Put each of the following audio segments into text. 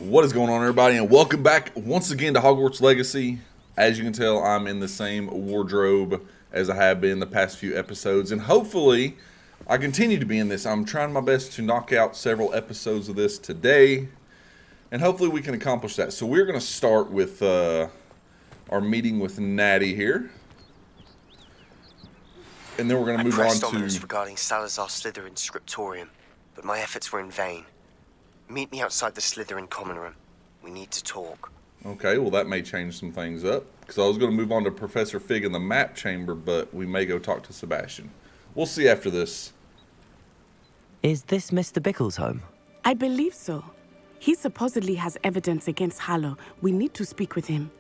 What is going on, everybody, and welcome back once again to Hogwarts Legacy. As you can tell, I'm in the same wardrobe as I have been the past few episodes, and hopefully I continue to be in this. I'm trying my best to knock out several episodes of this today, and hopefully we can accomplish that. So we're going to start with our meeting with Natty here, and then we're going to move on pressed to... Ominous regarding Salazar Slytherin's scriptorium, but my efforts were in vain. Meet me outside the Slytherin common room. We need to talk. Okay, well that may change some things up, because I was going to move on to Professor Fig in the map chamber, but we may go talk to Sebastian. We'll see after this. Is this Mr. Bickle's home? I believe so. He supposedly has evidence against Harlow. We need to speak with him.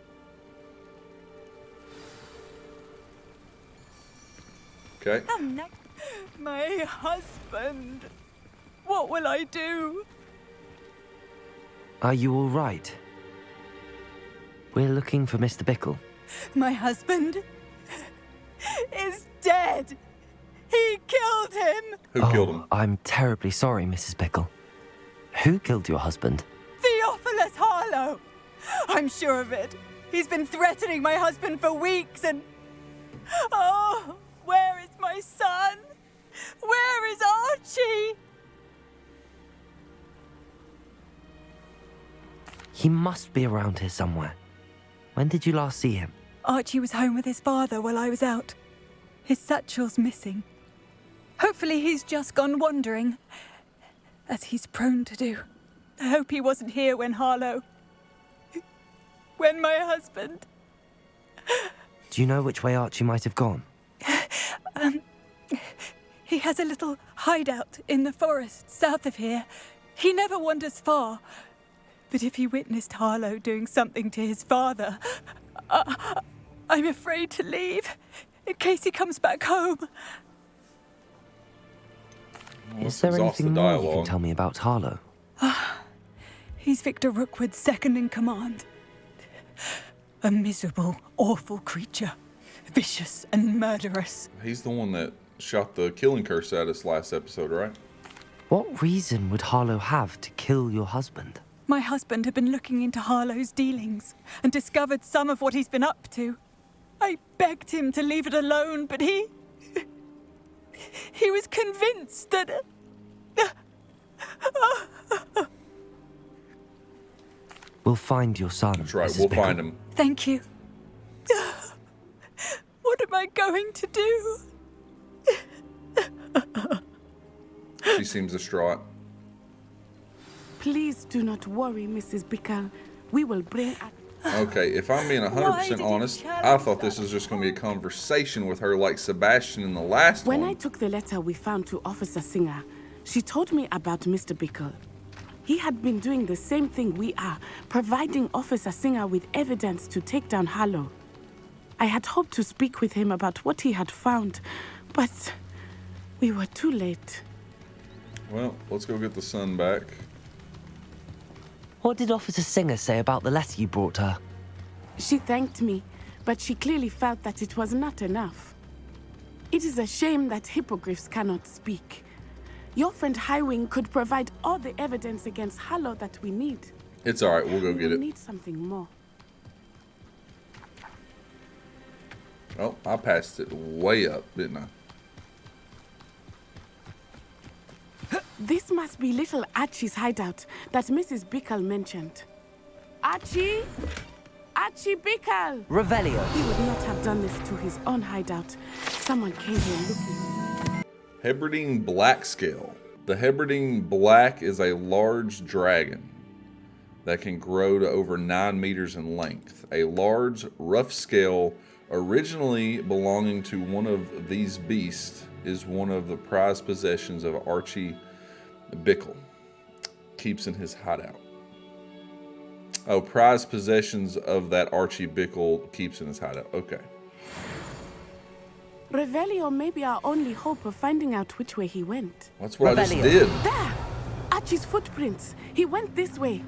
Okay. My husband. What will I do? Are you all right? We're looking for Mr. Bickle. My husband is dead. He killed him. Who killed him? I'm terribly sorry, Mrs. Bickle. Who killed your husband? Theophilus Harlow. I'm sure of it. He's been threatening my husband for weeks and... Oh, where is my son? Where is Archie? He must be around here somewhere. When did you last see him? Archie was home with his father while I was out. His satchel's missing. Hopefully he's just gone wandering, as he's prone to do. I hope he wasn't here when my husband... Do you know which way Archie might have gone? He has a little hideout in the forest south of here. He never wanders far. But if he witnessed Harlow doing something to his father, I'm afraid to leave, in case he comes back home. Is there anything more you can tell me about Harlow? He's Victor Rookwood's second in command. A miserable, awful creature. Vicious and murderous. He's the one that shot the killing curse at us last episode, right? What reason would Harlow have to kill your husband? My husband had been looking into Harlow's dealings and discovered some of what he's been up to. I begged him to leave it alone, but he was convinced that... We'll find your son. That's right, Mrs. we'll Bickle. find him. Thank you. What am I going to do? She seems distraught. Please do not worry, Mrs. Bickle. We will bring... Okay, if I'm being 100% honest, I thought this was just going to be a conversation with her like Sebastian in the last one. When I took the letter we found to Officer Singer, she told me about Mr. Bickle. He had been doing the same thing we are, providing Officer Singer with evidence to take down Harlow. I had hoped to speak with him about what he had found, but we were too late. Well, let's go get the sun back. What did Officer Singer say about the letter you brought her? She thanked me, but she clearly felt that it was not enough. It is a shame that hippogriffs cannot speak. Your friend Highwing could provide all the evidence against Harlow that we need. It's alright, we'll go get We it. need something more. Oh, I passed it way up, didn't I? This must be little Archie's hideout that Mrs. Bickle mentioned. Archie? Archie Bickle! Revelio. He would not have done this to his own hideout. Someone came here looking. Hebridean Black Scale. The Hebridean Black is a large dragon that can grow to over 9 meters in length. A large, rough scale, originally belonging to one of these beasts, is one of the prized possessions of Archie Bickle. Keeps in his hideout. Oh, prized possessions of that Archie Bickle keeps in his hideout. Okay. Revelio may be our only hope of finding out which way he went. That's what I just Revelio. did. There! Archie's footprints. He went this way.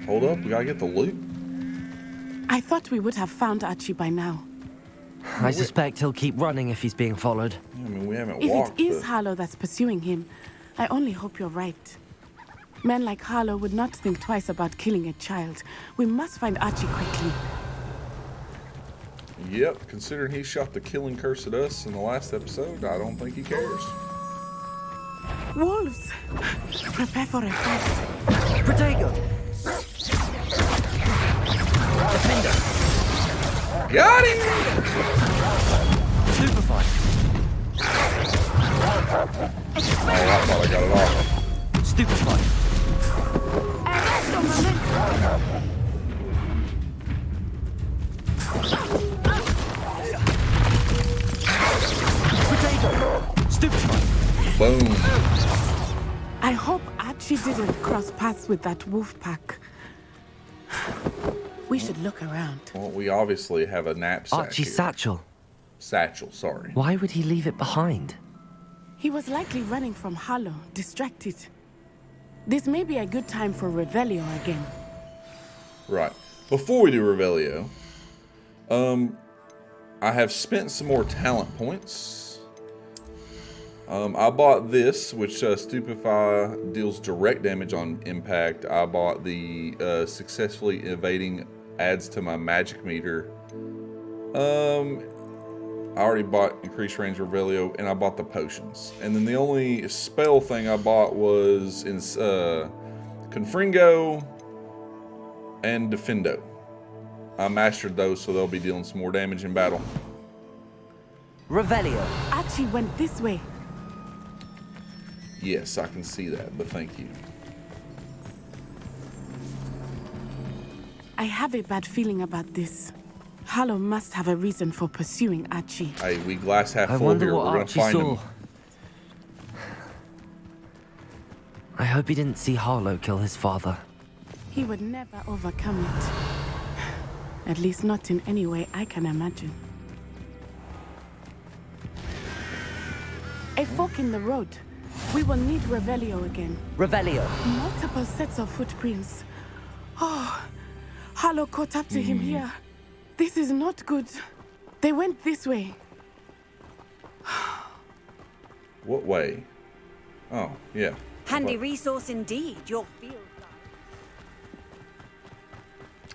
Hold up, we gotta get the loot. I thought we would have found Archie by now. I suspect he'll keep running if he's being followed. I mean, we haven't If walked. it is but- Harlow that's pursuing him, I only hope you're right. Men like Harlow would not think twice about killing a child. We must find Archie quickly. Yep, considering he shot the killing curse at us in the last episode, I don't think he cares. Wolves! Prepare for a fight. Protego! Defender! Got him! Stupefy! Oh, I thought I got it off. Stupefy! Protego! Stupefy! Boom. I hope Archie didn't cross paths with that wolf pack. We should look around. Well, we obviously have a knapsack Archie's here. satchel. Satchel, sorry. Why would he leave it behind? He was likely running from Harlow, distracted. This may be a good time for Revelio again. Right. Before we do Revelio, I have spent some more talent points. I bought this, which Stupefy deals direct damage on impact. I bought the successfully evading adds to my magic meter. I already bought increased range Revelio, and I bought the potions. And then the only spell thing I bought was in Confringo and Defendo. I mastered those, so they'll be dealing some more damage in battle. Revelio. Archie went this way. Yes, I can see that, but thank you. I have a bad feeling about this. Harlow must have a reason for pursuing Archie. Hey, we glass half I full wonder here. what We're gonna Archie find saw. him. I hope he didn't see Harlow kill his father. He would never overcome it. At least not in any way I can imagine. A fork in the road. We will need Revelio again. Revelio. Multiple sets of footprints. Oh, Harlow caught up to him here. This is not good. They went this way. What way? Oh, yeah. Handy resource indeed, your field.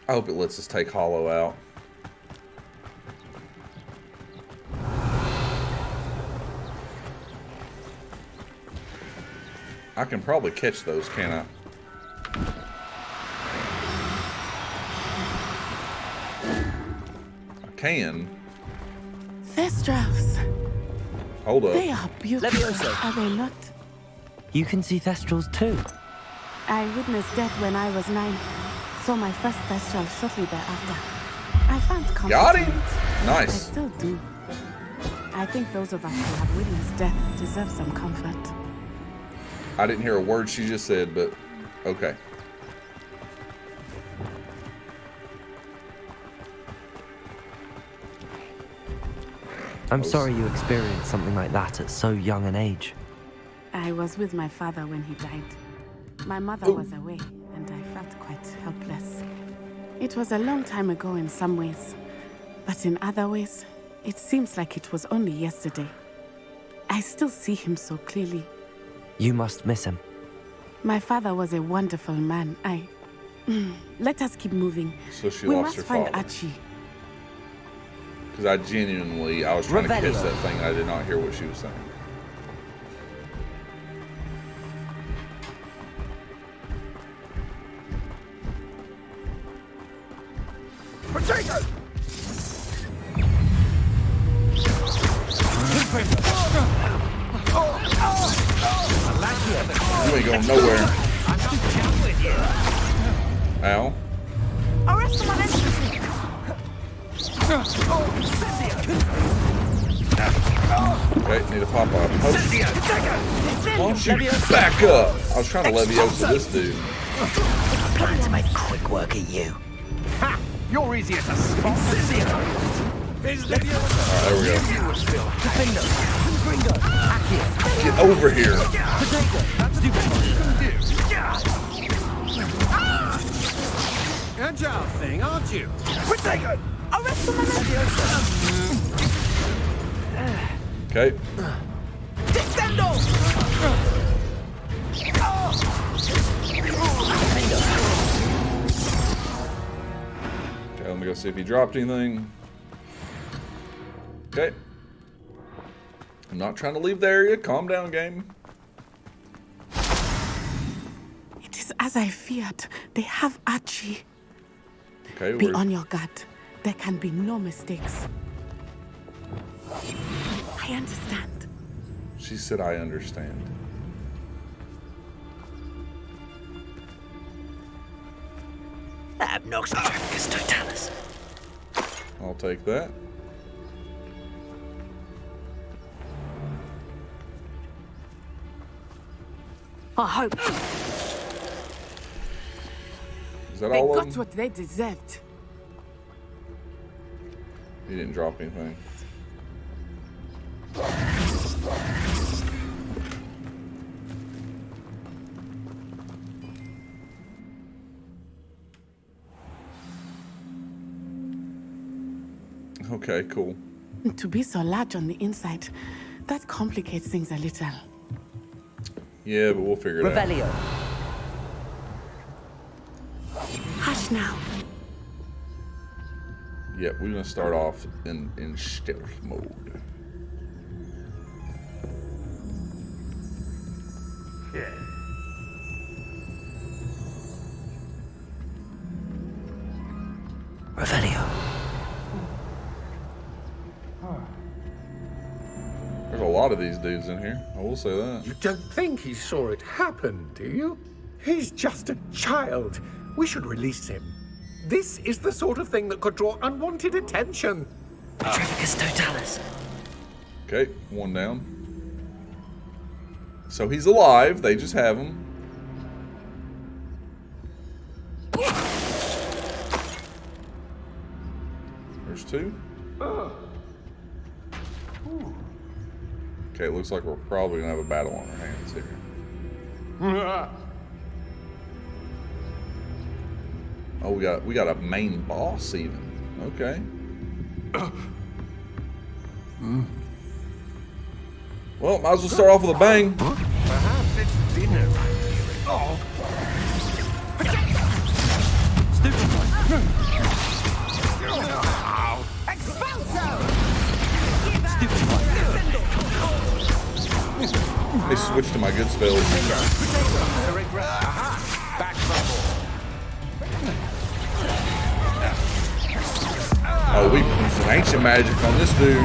I hope it lets us take Hollow out. I can probably catch those, can't I? I can. Thestrals. Hold up. They are beautiful, Levioso. are they not? You can see Thestrals too. I witnessed death when I was 9. Saw my first Thestral shortly thereafter. I found comfort Got in him! it. I Nice. still do. I think those of us who have witnessed death deserve some comfort. I didn't hear a word she just said, but okay. I'm sorry you experienced something like that at so young an age. I was with my father when he died. My mother was away, and I felt quite helpless. It was a long time ago in some ways, but in other ways, it seems like it was only yesterday. I still see him so clearly. You must miss him. My father was a wonderful man. Let us keep moving. So she We lost must her find father. Archie. Because I was trying to catch Revelio. that thing and I did not hear what she was saying. You ain't going nowhere. Ow. Okay, need to pop up. Why don't you back up? I was trying to Leviosa this dude. Plan to make quick work of you. Ha! You're easier to spot. Is the Alright, there we go. Defender. Gringo. Accio. Get over here. agile thing, aren't you? Arrest the Okay. Okay, let me go see if he dropped anything. Okay. I'm not trying to leave the area. Calm down, game. It is as I feared. They have Archie. Okay, Be on your guard. There can be no mistakes. I understand. She said, I understand. Abnoxious totalis. I'll take that. I hope. Is that They all of got them? what they deserved. He didn't drop anything. Okay, cool. To be so large on the inside, that complicates things a little. Yeah, but we'll figure it out. Revelio. Hush now. Yep, we're gonna start off in stealth mode. Revelio. There's a lot of these dudes in here. I will say that. You don't think he saw it happen, do you? He's just a child. We should release him. This is the sort of thing that could draw unwanted attention. Petrificus totalis. Okay, one down. So he's alive. They just have him. There's two. Okay, it looks like we're probably gonna have a battle on our hands here. Oh, we got a main boss even. Okay. Well, might as well start off with a bang. Perhaps it's dinner. Oh. Let me switch to my good spells. Back Oh, we put some ancient magic on this dude.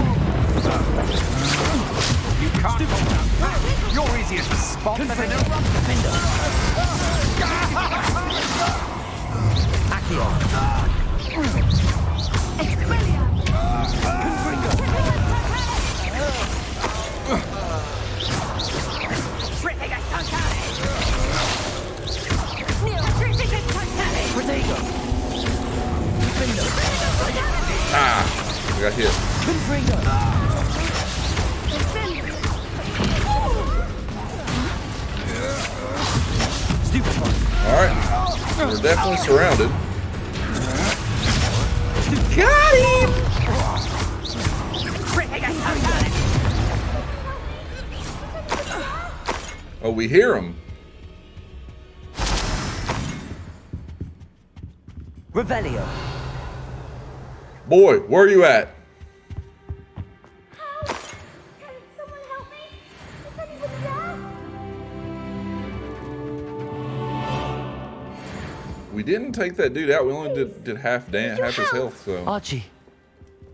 You can't hold up. You're easier to spot than an eruptor. Ah, I got hit. Alright, we're definitely surrounded. Got him! Oh, we hear him. Revelio. Boy, where are you at? We didn't take that dude out. We only did half his health. So Archie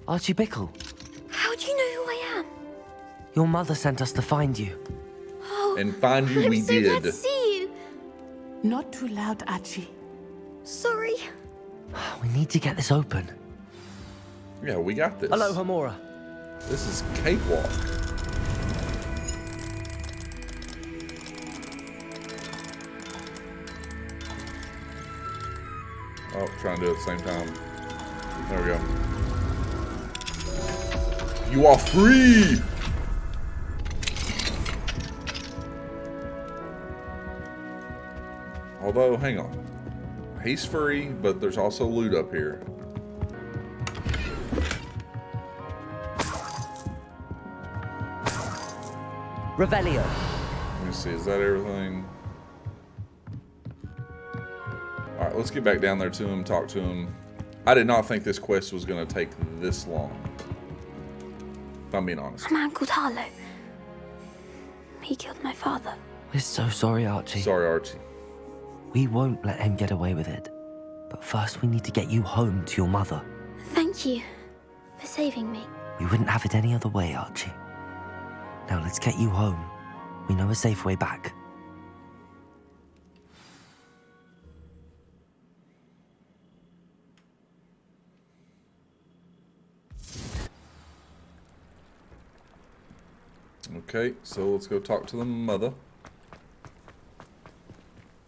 Bickle. How do you know who I am? Your mother sent us to find you. Oh, and find you, I'm we so glad to did. see you. Not too loud, Archie. Sorry. We need to get this open. Yeah, we got this. Hello, Hamura. This is cakewalk. Oh, trying to do it at the same time. There we go. You are free! Although, hang on. He's free, but there's also loot up here. Revelio. Let me see, is that everything? Alright, let's get back down there to him, talk to him. I did not think this quest was going to take this long. If I'm being honest. A man called Harlow. He killed my father. We're so sorry, Archie. Sorry, Archie. We won't let him get away with it. But first we need to get you home to your mother. Thank you for saving me. We wouldn't have it any other way, Archie. Now let's get you home. We know a safe way back. Okay, so let's go talk to the mother.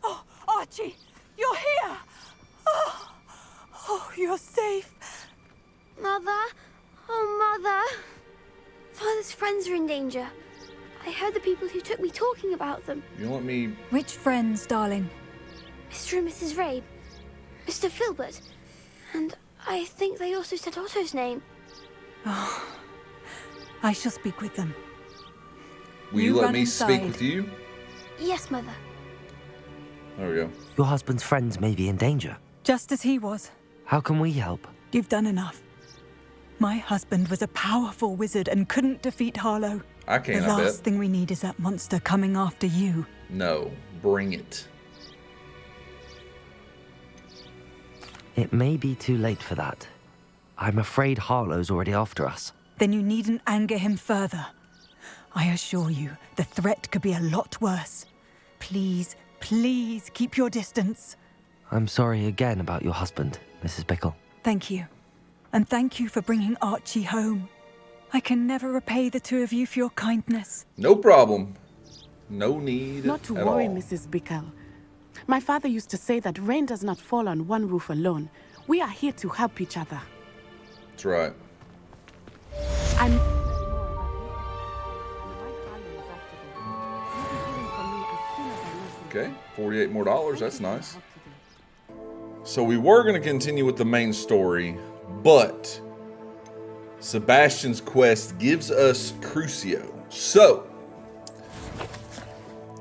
Oh, Archie, you're here! Oh, you're safe. Mother? Oh, Mother. Father's friends are in danger. I heard the people who took me talking about them. You want me... Which friends, darling? Mr. and Mrs. Rabe. Mr. Filbert. And I think they also said Otto's name. Oh, I shall speak with them. Will you let me speak with you? Yes, Mother. There we go. Your husband's friends may be in danger. Just as he was. How can we help? You've done enough. My husband was a powerful wizard and couldn't defeat Harlow. I can't, The I last bet. thing we need is that monster coming after you. No, bring it. It may be too late for that. I'm afraid Harlow's already after us. Then you needn't anger him further. I assure you, the threat could be a lot worse. Please, please keep your distance. I'm sorry again about your husband, Mrs. Bickle. Thank you. And thank you for bringing Archie home. I can never repay the two of you for your kindness. No problem. No need Not to at worry, all. Mrs. Bickle. My father used to say that rain does not fall on one roof alone. We are here to help each other. That's right. I'm... Okay, $48 more. That's nice. So we were going to continue with the main story, but Sebastian's quest gives us Crucio. So,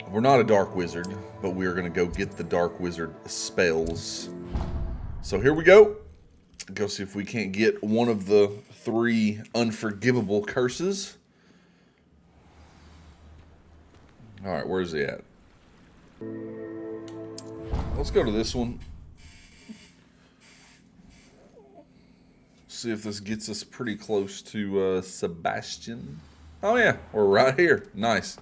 we're not a dark wizard, but we are going to go get the dark wizard spells. So here we go. Go see if we can't get one of the 3 unforgivable curses. Alright, where's he at? Let's go to this one. See if this gets us pretty close to Sebastian. Oh yeah, we're right here. Nice.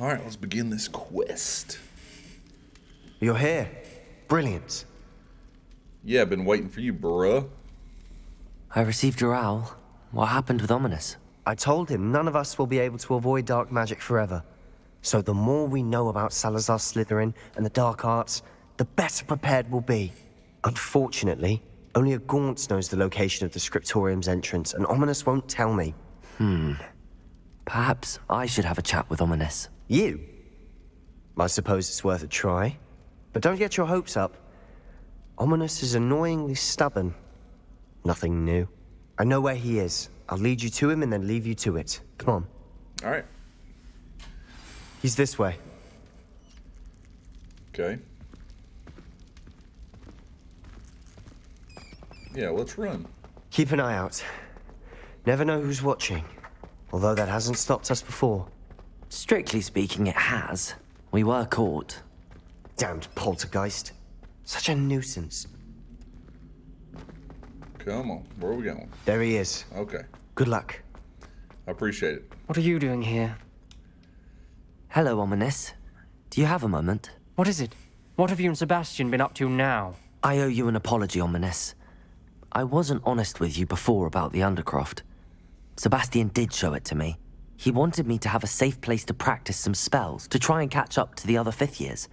Alright, let's begin this quest. You're here. Brilliant. Yeah, I've been waiting for you, bruh. I received your owl. What happened with Ominous? I told him none of us will be able to avoid dark magic forever. So the more we know about Salazar Slytherin and the dark arts, the better prepared we'll be. Unfortunately, only a Gaunt knows the location of the Scriptorium's entrance, and Ominous won't tell me. Perhaps I should have a chat with Ominous. You? I suppose it's worth a try. But don't get your hopes up. Ominous is annoyingly stubborn. Nothing new. I know where he is. I'll lead you to him and then leave you to it. Come on. Alright. He's this way. Okay. Yeah, let's run. Keep an eye out. Never know who's watching. Although that hasn't stopped us before. Strictly speaking, it has. We were caught. Damned poltergeist. Such a nuisance. Come on. Where are we going? There he is. Okay. Good luck. I appreciate it. What are you doing here? Hello, Ominous. Do you have a moment? What is it? What have you and Sebastian been up to now? I owe you an apology, Ominous. I wasn't honest with you before about the Undercroft. Sebastian did show it to me. He wanted me to have a safe place to practice some spells, to try and catch up to the other 5th years.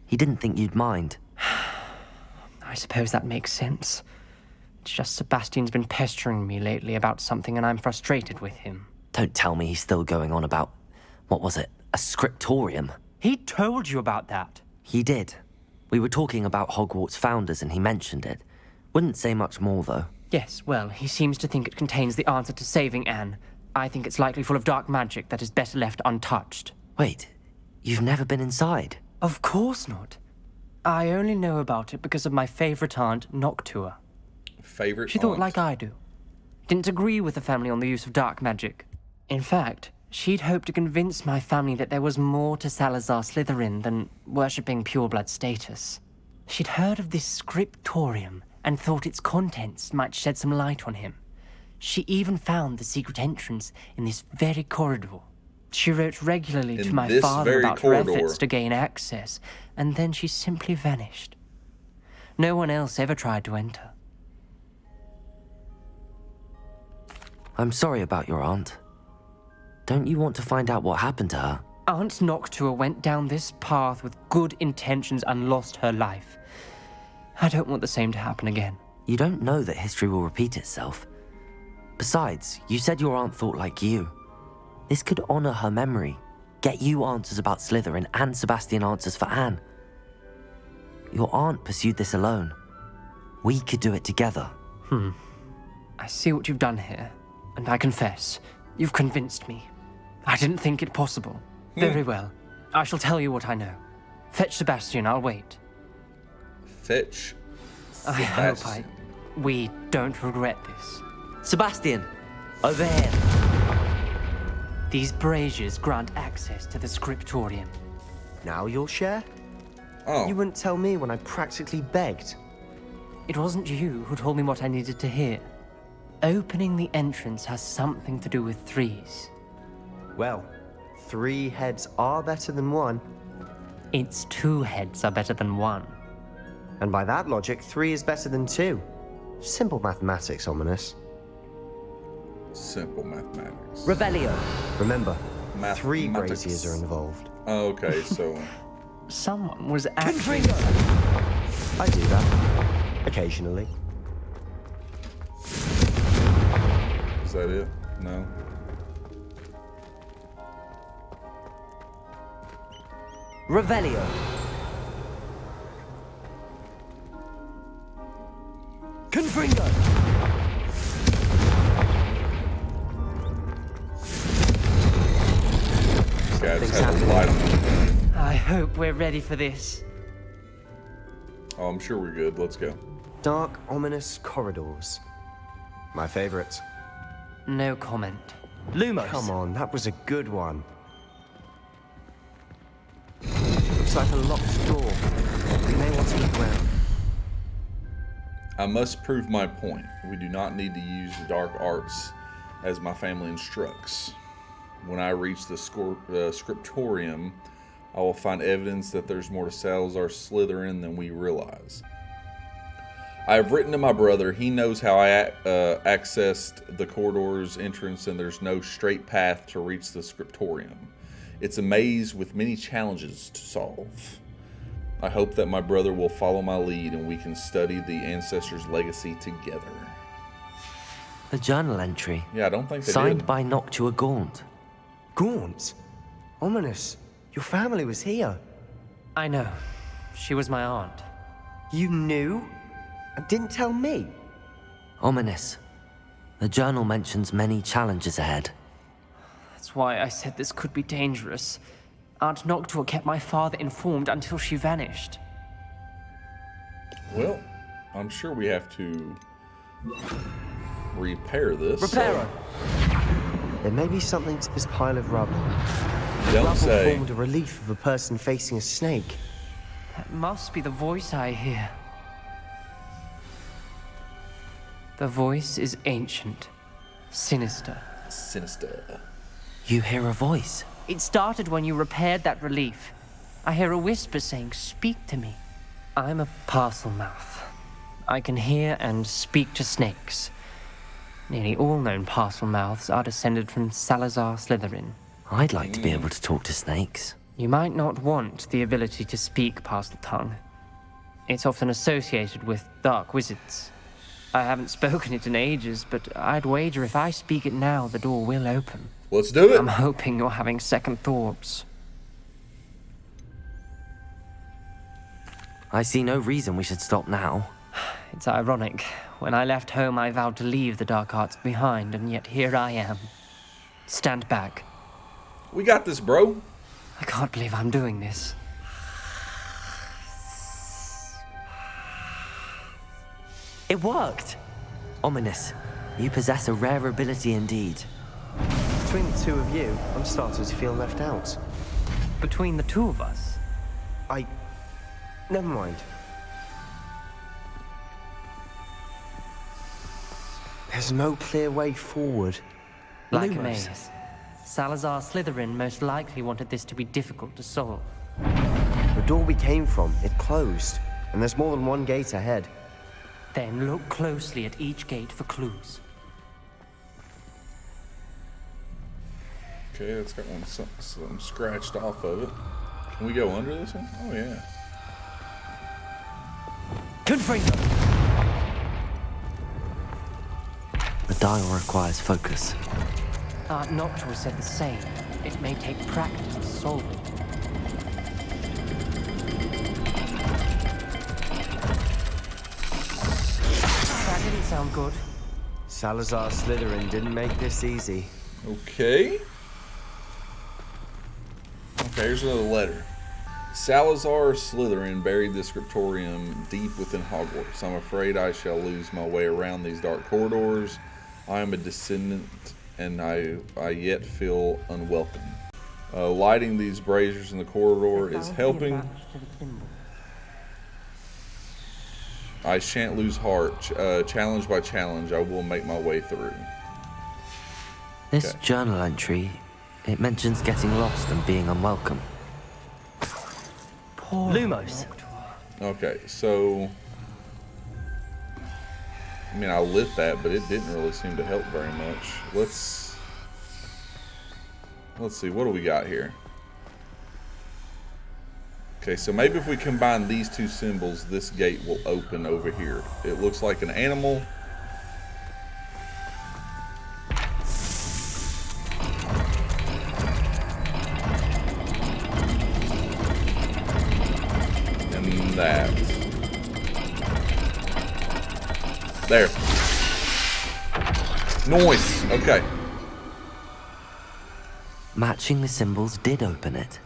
He didn't think you'd mind. I suppose that makes sense. It's just Sebastian's been pestering me lately about something and I'm frustrated with him. Don't tell me he's still going on about, what was it, a scriptorium? He told you about that. He did. We were talking about Hogwarts founders and he mentioned it. Wouldn't say much more, though. Yes, well, he seems to think it contains the answer to saving Anne. I think it's likely full of dark magic that is better left untouched. Wait, you've never been inside? Of course not. I only know about it because of my favorite aunt, Noctua. Favorite She thought aunt? like I do. Didn't agree with the family on the use of dark magic. In fact, she'd hoped to convince my family that there was more to Salazar Slytherin than worshipping pureblood status. She'd heard of this scriptorium and thought its contents might shed some light on him. She even found the secret entrance in this very corridor. She wrote regularly to my father about her efforts to gain access, and then she simply vanished. No one else ever tried to enter. I'm sorry about your aunt. Don't you want to find out what happened to her? Aunt Noctua went down this path with good intentions and lost her life. I don't want the same to happen again. You don't know that history will repeat itself. Besides, you said your aunt thought like you. This could honor her memory, get you answers about Slytherin and Sebastian answers for Anne. Your aunt pursued this alone. We could do it together. I see what you've done here, and I confess, you've convinced me. I didn't think it possible. Very well. I shall tell you what I know. Fetch Sebastian, I'll wait. Fetch I hope we don't regret this. Sebastian, over here. These braziers grant access to the scriptorium. Now you'll share? Oh. You wouldn't tell me when I practically begged. It wasn't you who told me what I needed to hear. Opening the entrance has something to do with threes. Well, 3 heads are better than 1. Its 2 heads are better than 1. And by that logic, 3 is better than 2. Simple mathematics, Ominous. Simple mathematics. Revelio. Remember, 3 Mathematics. braziers are involved. Oh, okay, so Someone was actually... I do that. Occasionally. is that it? No. Revelio. Confringo. This guy just has a light on him. I hope we're ready for this. Oh, I'm sure we're good. Let's go. Dark, ominous corridors. My favorite. No comment. Lumos. Come on, that was a good one. Looks like a locked door. We may want to look around. I must prove my point. We do not need to use the dark arts as my family instructs. When I reach the scriptorium, I will find evidence that there's more to Salazar Slytherin than we realize. I have written to my brother. He knows how I accessed the corridor's entrance, and there's no straight path to reach the scriptorium. It's a maze with many challenges to solve. I hope that my brother will follow my lead and we can study the ancestors' legacy together. A journal entry. Yeah, I don't think they Signed did. by Noctua Gaunt. Gaunt? Ominous. Your family was here. I know. She was my aunt. You knew? And didn't tell me? Ominous. The journal mentions many challenges ahead. That's why I said this could be dangerous. Aunt Noctua kept my father informed until she vanished. Well, I'm sure we have to repair this. Reparo. There may be something to this pile of rubble. Don't Rubble say. formed a relief of a person facing a snake. That must be the voice I hear. The voice is ancient, sinister. Sinister. You hear a voice. It started when you repaired that relief. I hear a whisper saying, "Speak to me." I'm a parcel mouth. I can hear and speak to snakes. Nearly all known parcel mouths are descended from Salazar Slytherin. I'd like to be able to talk to snakes. You might not want the ability to speak parcel tongue. It's often associated with dark wizards. I haven't spoken it in ages, but I'd wager if I speak it now, the door will open. Let's do it. I'm hoping you're having second thoughts. I see no reason we should stop now. It's ironic. When I left home, I vowed to leave the dark arts behind, and yet here I am. Stand back. We got this, bro. I can't believe I'm doing this. It worked! Ominous. You possess a rare ability indeed. Between the two of you, I'm starting to feel left out. Between the two of us, Never mind. There's no clear way forward. like a Lumos. maze. Salazar Slytherin most likely wanted this to be difficult to solve. The door we came from, it closed. And there's more than one gate ahead. Then look closely at each gate for clues. Okay, it's got something scratched off of it. Can we go under this one? Oh, yeah. Confringo! The dial requires focus. Art Noctua said the same. It may take practice to solve it. That didn't sound good. Salazar Slytherin didn't make this easy. Okay. Okay, here's another letter. Salazar Slytherin buried the scriptorium deep within Hogwarts. I'm afraid I shall lose my way around these dark corridors. I am a descendant, and I yet feel unwelcome. Lighting these braziers in the corridor is helping. I shan't lose heart. Challenge by challenge, I will make my way through. This Okay. journal entry, it mentions getting lost and being unwelcome. Poor Lumos. Noctua. Okay, so I mean, I lit that, but it didn't really seem to help very much. Let's see, what do we got here? Okay, so maybe if we combine these two symbols, this gate will open over here. It looks like an animal. And that. There. Noise. Okay. Matching the symbols did open it.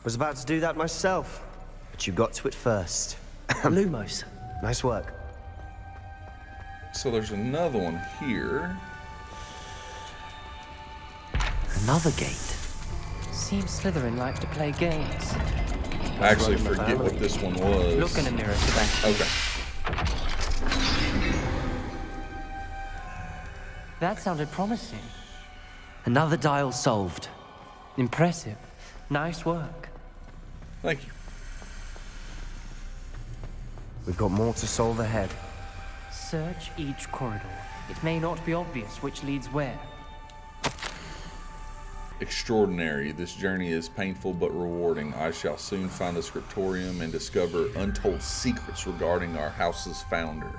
Was about to do that myself, but you got to it first. Lumos. Nice work. So there's another one here. Another gate. Seems Slytherin likes to play games. I actually running the forget what family. this one was. Look in a mirror, Sebastian. Okay. That sounded promising. Another dial solved. Impressive. Nice work. Thank you. We've got more to solve ahead. Search each corridor. It may not be obvious which leads where. Extraordinary. This journey is painful but rewarding. I shall soon find the scriptorium and discover untold secrets regarding our house's founder.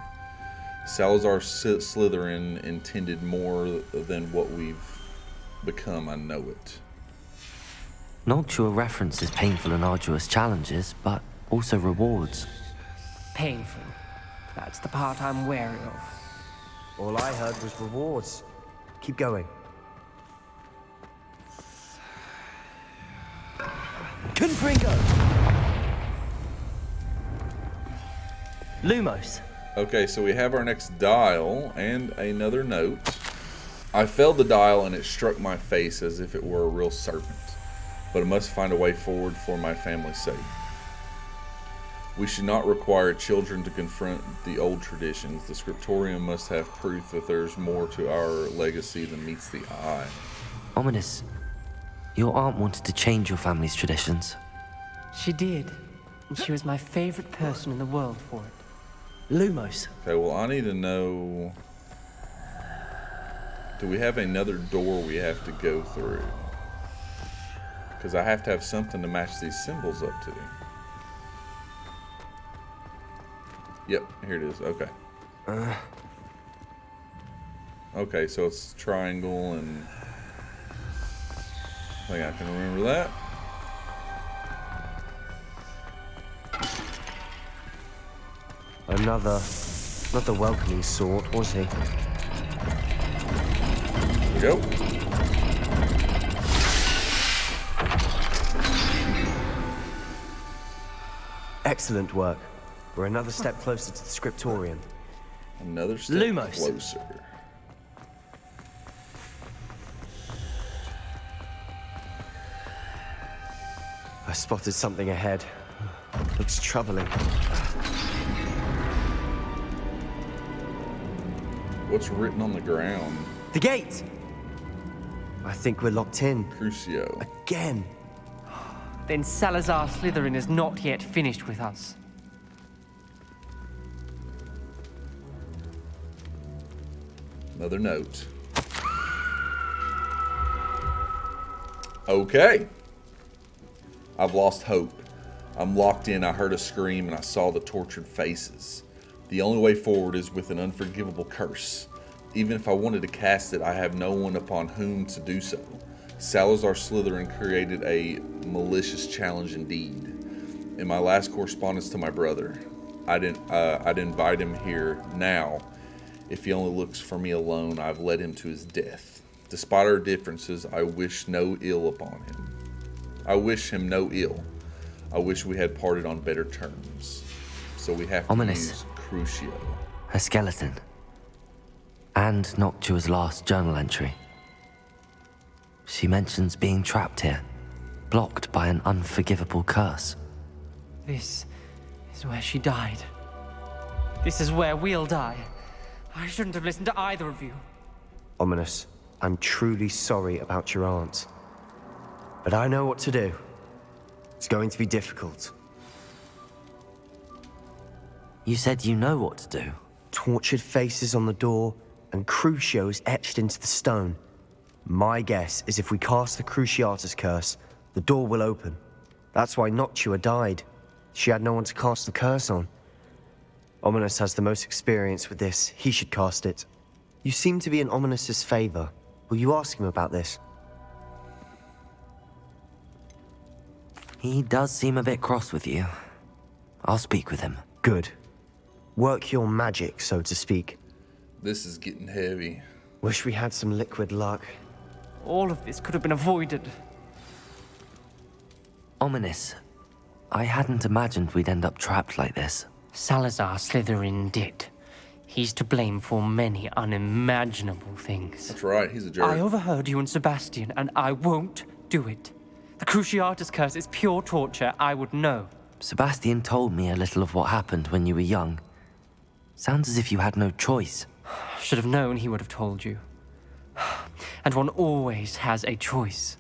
Salazar Slytherin intended more than what we've become. I know it. Noctua references painful and arduous challenges, but also rewards. Painful. That's the part I'm wary of. All I heard was rewards. Keep going. Confringo! Lumos. Okay, so we have our next dial and another note. I felled the dial and it struck my face as if it were a real serpent. But I must find a way forward for my family's sake. We should not require children to confront the old traditions. The scriptorium must have proof that there's more to our legacy than meets the eye. Ominous. Your aunt wanted to change your family's traditions. She did. And she was my favorite person in the world for it. Lumos. Okay, well, I need to know... Do we have another door we have to go through? Because I have to have something to match these symbols up to. Yep, here it is. Okay. Okay, so it's triangle and... I think I can remember that. Another Not the welcoming sort, was he? Here we go. Excellent work. We're another step closer to the scriptorium. Another step Lumos. closer. I spotted something ahead. Looks troubling. What's written on the ground? The gate! I think we're locked in. Crucio. Again. Then Salazar Slytherin is not yet finished with us. Another note. Okay. I've lost hope. I'm locked in. I heard a scream and I saw the tortured faces. The only way forward is with an unforgivable curse. Even if I wanted to cast it, I have no one upon whom to do so. Salazar Slytherin created a malicious challenge indeed. In my last correspondence to my brother, I'd invite him here now. If he only looks for me alone, I've led him to his death. Despite our differences, I wish no ill upon him. I wish him no ill. I wish we had parted on better terms. So we have to use Crucio. A skeleton. And Noctua's last journal entry. She mentions being trapped here, blocked by an unforgivable curse. This is where she died. This is where we'll die. I shouldn't have listened to either of you. Ominous, I'm truly sorry about your aunt. But I know what to do. It's going to be difficult. You said you know what to do. Tortured faces on the door, and Crucios etched into the stone. My guess is if we cast the Cruciatus curse, the door will open. That's why Noctua died. She had no one to cast the curse on. Ominous has the most experience with this. He should cast it. You seem to be in Ominous's favor. Will you ask him about this? He does seem a bit cross with you. I'll speak with him. Good. Work your magic, so to speak. This is getting heavy. Wish we had some liquid luck. All of this could have been avoided. Ominous. I hadn't imagined we'd end up trapped like this. Salazar Slytherin did. He's to blame for many unimaginable things. That's right, he's a jerk. I overheard you and Sebastian, and I won't do it. The Cruciatus curse is pure torture. I would know. Sebastian told me a little of what happened when you were young. Sounds as if you had no choice. Should have known he would have told you. And one always has a choice.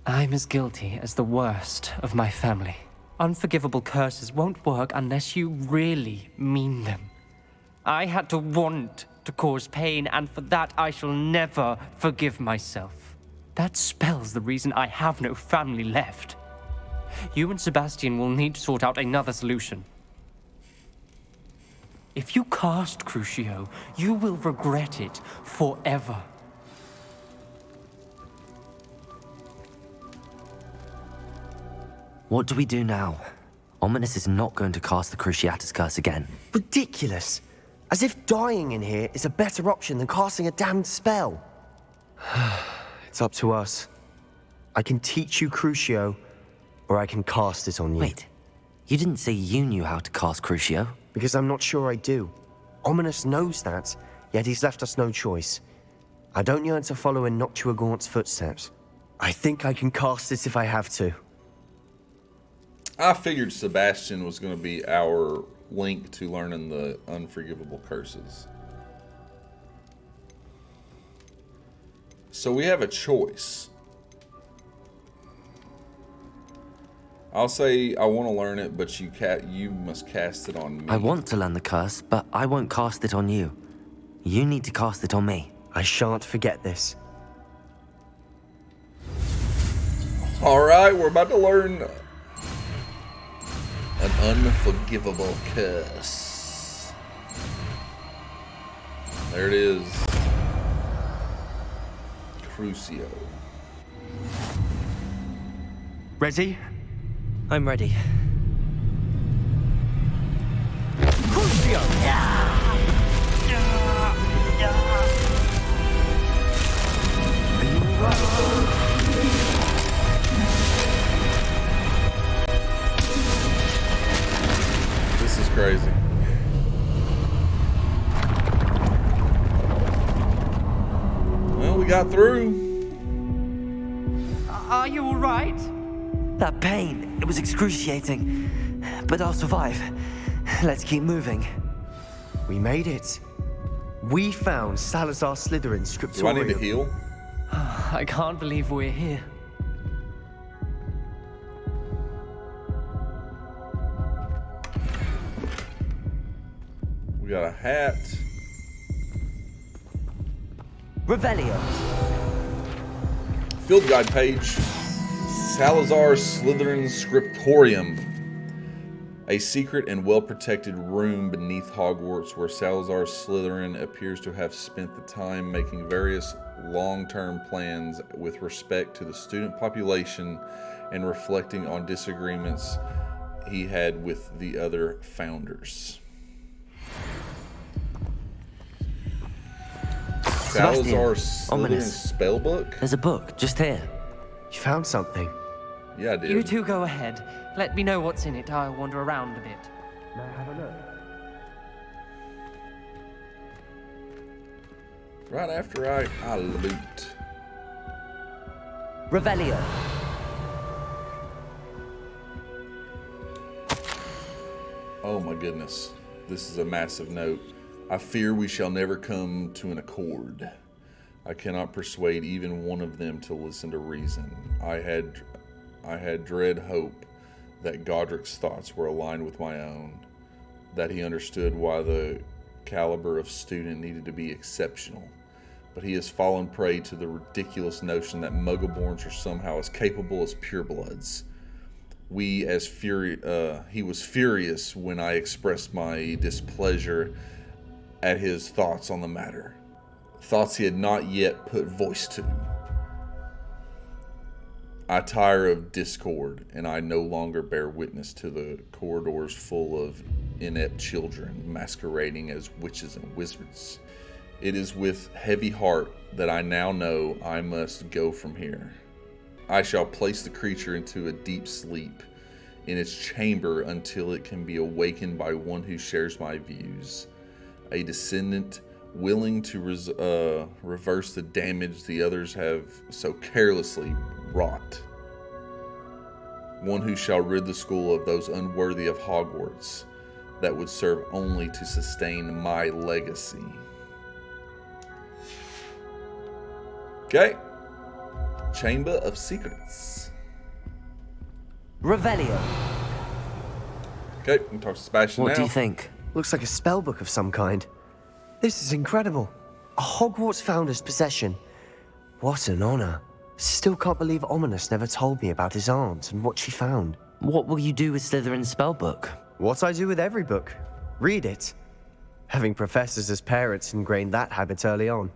I'm as guilty as the worst of my family. Unforgivable curses won't work unless you really mean them. I had to want to cause pain, and for that I shall never forgive myself. That spells the reason I have no family left. You and Sebastian will need to sort out another solution. If you cast Crucio, you will regret it forever. What do we do now? Ominous is not going to cast the Cruciatus curse again. Ridiculous. As if dying in here is a better option than casting a damned spell. It's up to us. I can teach you Crucio, or I can cast it on you. Wait, you didn't say you knew how to cast Crucio? Because I'm not sure I do. Ominous knows that, yet he's left us no choice. I don't yearn to follow in Noctua Gaunt's footsteps. I think I can cast it if I have to. I figured Sebastian was going to be our link to learning the unforgivable curses. So we have a choice. I'll say I want to learn it, but you must cast it on me. I want to learn the curse, but I won't cast it on you. You need to cast it on me. I shan't forget this. Alright, we're about to learn an unforgivable curse. There it is. Crucio. Ready? I'm ready. Crucio! This is crazy. Well, we got through. Are you all right? That pain, it was excruciating. But I'll survive. Let's keep moving. We made it. We found Salazar Slytherin's scriptorium. Do I need to heal? I can't believe we're here. We got a hat. Revelio. Field guide page. Salazar Slytherin's scriptorium. A secret and well-protected room beneath Hogwarts where Salazar Slytherin appears to have spent the time making various long-term plans with respect to the student population and reflecting on disagreements he had with the other founders. Salazar Slytherin's spellbook? There's a book just here. You found something? Yeah, I did. You two go ahead. Let me know what's in it. I'll wander around a bit. May I have a look? Right after I loot. Revelio. Oh my goodness. This is a massive note. I fear we shall never come to an accord. I cannot persuade even one of them to listen to reason. I had dread hope that Godric's thoughts were aligned with my own, that he understood why the caliber of student needed to be exceptional. But he has fallen prey to the ridiculous notion that Muggleborns are somehow as capable as purebloods. He was furious when I expressed my displeasure at his thoughts on the matter. Thoughts he had not yet put voice to. I tire of discord, and I no longer bear witness to the corridors full of inept children masquerading as witches and wizards. It is with heavy heart that I now know I must go from here. I shall place the creature into a deep sleep in its chamber until it can be awakened by one who shares my views. A descendant willing to reverse the damage the others have so carelessly wrought. One who shall rid the school of those unworthy of Hogwarts that would serve only to sustain my legacy. Okay. Chamber of Secrets. Revelio. Okay, we can talk to Sebastian now. What do you think? Looks like a spellbook of some kind. This is incredible. A Hogwarts founder's possession. What an honor. Still can't believe Ominous never told me about his aunt and what she found. What will you do with Slytherin's spellbook? What I do with every book. Read it. Having professors as parents ingrained that habit early on.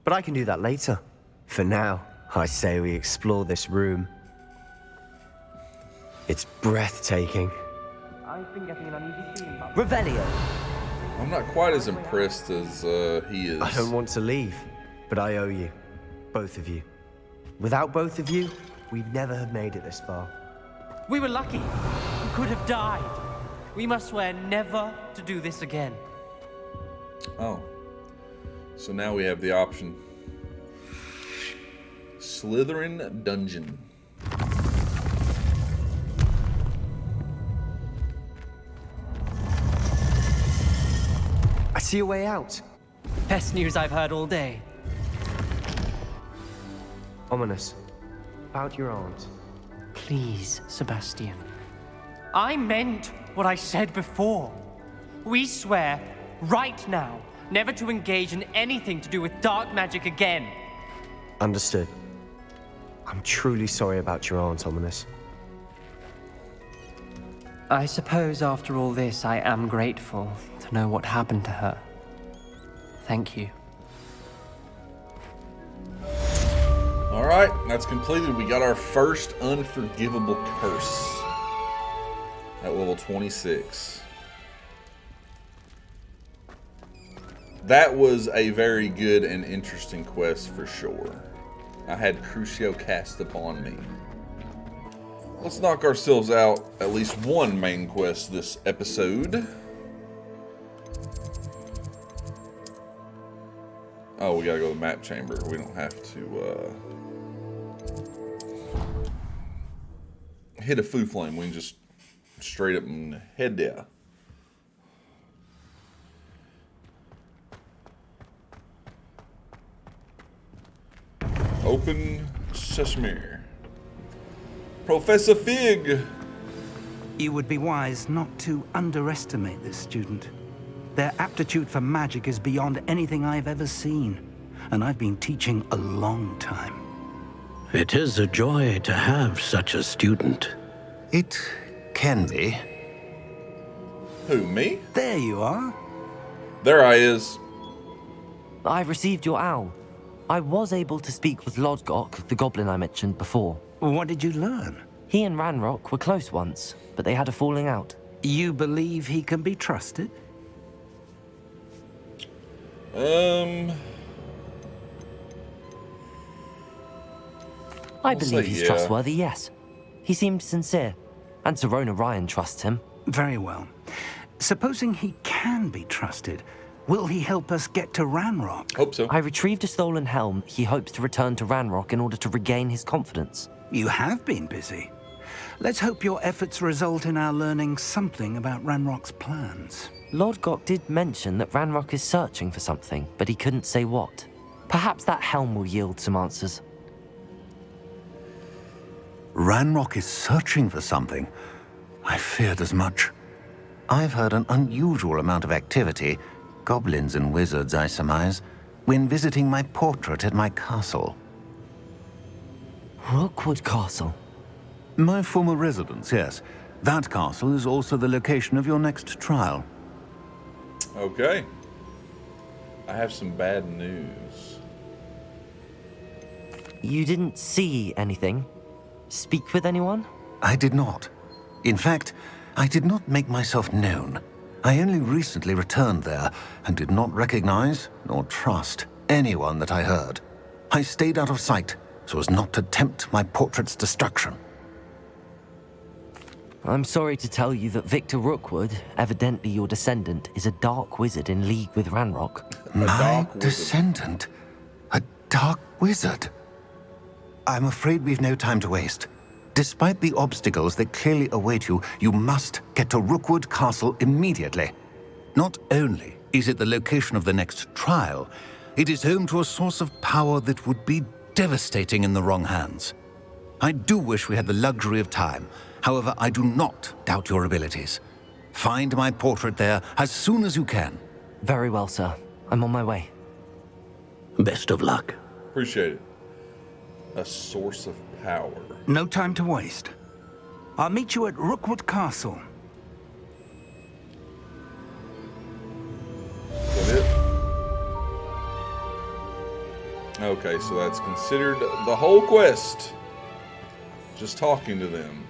But I can do that later. For now, I say we explore this room. It's breathtaking. I've been getting an uneasy feeling about Revelio. I'm not quite as impressed as he is. I don't want to leave, but I owe you. Both of you. Without both of you, we'd never have made it this far. We were lucky. We could have died. We must swear never to do this again. Oh. So now we have the option. Slytherin Dungeon. I see a way out. Best news I've heard all day. Ominous. About your aunt. Please, Sebastian. I meant what I said before. We swear, right now, never to engage in anything to do with dark magic again. Understood. I'm truly sorry about your aunt, Ominous. I suppose after all this, I am grateful to know what happened to her. Thank you. Alright, that's completed. We got our first unforgivable curse at level 26. That was a very good and interesting quest for sure. I had Crucio cast upon me. Let's knock ourselves out at least one main quest this episode. Oh, we gotta go to the map chamber. We don't have to hit a food flame. We can just straight up and head there. Open sesame. Professor Fig! You would be wise not to underestimate this student. Their aptitude for magic is beyond anything I've ever seen, and I've been teaching a long time. It is a joy to have such a student. It can be. Who, me? There you are. There I is. I've received your owl. I was able to speak with Lodgok, the goblin I mentioned before. What did you learn? He and Ranrock were close once, but they had a falling out. You believe he can be trusted? I believe he's trustworthy, yes. He seemed sincere, and Serona Ryan trusts him. Very well. Supposing he can be trusted, will he help us get to Ranrock? Hope so. I retrieved a stolen helm. He hopes to return to Ranrock in order to regain his confidence. You have been busy. Let's hope your efforts result in our learning something about Ranrock's plans. Lodgok did mention that Ranrock is searching for something, but he couldn't say what. Perhaps that helm will yield some answers. Ranrock is searching for something. I feared as much. I've heard an unusual amount of activity, goblins and wizards, I surmise, when visiting my portrait at my castle. Rookwood Castle? My former residence, yes. That castle is also the location of your next trial. Okay. I have some bad news. You didn't see anything? Speak with anyone? I did not. In fact, I did not make myself known. I only recently returned there and did not recognize nor trust anyone that I heard. I stayed out of sight so as not to tempt my portrait's destruction. I'm sorry to tell you that Victor Rookwood, evidently your descendant, is a dark wizard in league with Ranrock. My descendant? A dark wizard? I'm afraid we've no time to waste. Despite the obstacles that clearly await you, you must get to Rookwood Castle immediately. Not only is it the location of the next trial, it is home to a source of power that would be devastating in the wrong hands. I do wish we had the luxury of time. However, I do not doubt your abilities. Find my portrait there as soon as you can. Very well, sir. I'm on my way. Best of luck. Appreciate it. A source of power. No time to waste. I'll meet you at Rookwood Castle. Is that it? Okay, so that's considered the whole quest. Just talking to them.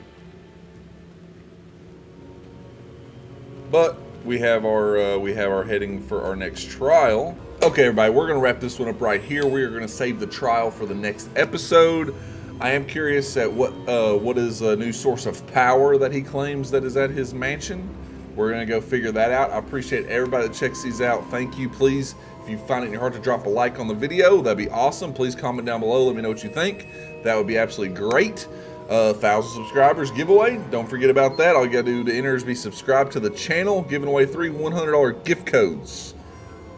But we have our heading for our next trial. Okay, everybody, we're gonna wrap this one up right here. We are gonna save the trial for the next episode. I am curious at what is a new source of power that he claims that is at his mansion. We're gonna go figure that out. I appreciate everybody that checks these out. Thank you. Please, if you find it in your heart to drop a like on the video, that'd be awesome. Please comment down below. Let me know what you think. That would be absolutely great. 1,000 subscribers giveaway. Don't forget about that. All you gotta do to enter is be subscribed to the channel, giving away 3 $100 gift codes.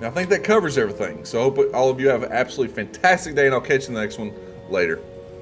Now, I think that covers everything. So I hope all of you have an absolutely fantastic day, and I'll catch you in the next one. Later.